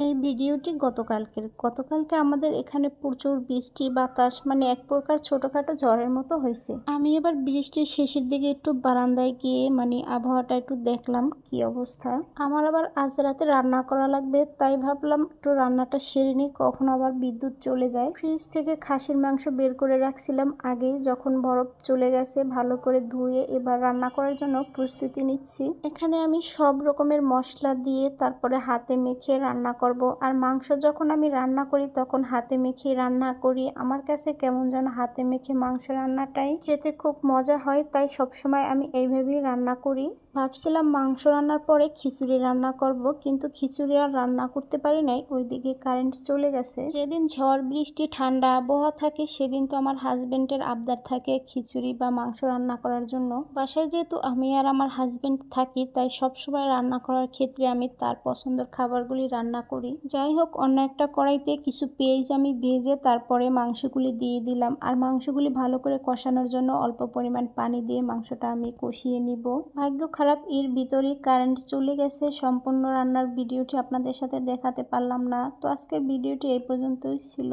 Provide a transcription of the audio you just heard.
এই ভিডিওটি গতকালকে আমাদের এখানে প্রচুর বৃষ্টি বাতাস মানে এক প্রকার ছোটখাটো ঝড়ের মতো হয়েছে। আমি এবার বৃষ্টির শেষের দিকে একটু বারান্দায় গিয়ে মানে আবহাওয়াটা একটু দেখলাম কি অবস্থা। আমার আবার আজ রাতে রান্না করা লাগবে, তাই ভাবলাম একটু রান্নাটা সেরে নিই, কখন আবার বিদ্যুৎ চলে যায়। ফ্রিজ থেকে খাসির মাংস বের করে রাখছিলাম আগেই, যখন বরফ চলে গেছে ভালো করে ধুয়ে এবার রান্না করার জন্য প্রস্তুতি নিচ্ছি। এখানে আমি সব রকমের মশলা দিয়ে তারপরে হাতে মেখে রান্না করব। আর মাংস যখন আমি রান্না করি তখন হাতে মেখে রান্না করি। আমার কাছে কেমন যেন হাতে মেখে মাংস রান্নাটাই খেতে খুব মজা হয়, তাই সবসময় আমি এইভাবেই রান্না করি। ভাবছিলাম মাংস রান্নার পরে খিচুড়ি রান্না করব, কিন্তু খিচুড়ি আর রান্না করতে পারি নাই, ওইদিকে কারেন্ট চলে গেছে। যেদিন ঝড় বৃষ্টি ঠান্ডা আবহাওয়া থাকে সেদিন তো আমার হাজবেন্ডের আবদার থাকে খিচুড়ি বা মাংস রান্না করার জন্য। বাসায় যেহেতু আমি আর আমার হাজবেন্ড থাকি, তাই সবসময় রান্না করার ক্ষেত্রে আমি তার পছন্দের খাবারগুলি রান্না করি। যাই হোক, অন্য একটা কড়াইতে কিছু পেঁয়াজ আমি ভেজে তারপরে মাংসগুলি দিয়ে দিলাম। আর মাংসগুলি ভালো করে কষানোর জন্য অল্প পরিমাণ পানি দিয়ে মাংসটা আমি কষিয়ে নিব। ভাগ্য খারাপ, এর ভিতরেই কারেন্ট চলে গেছে। সম্পূর্ণ রান্নার ভিডিওটি আপনাদের সাথে দেখাতে পারলাম না। তো আজকের ভিডিওটি এই পর্যন্তই ছিল।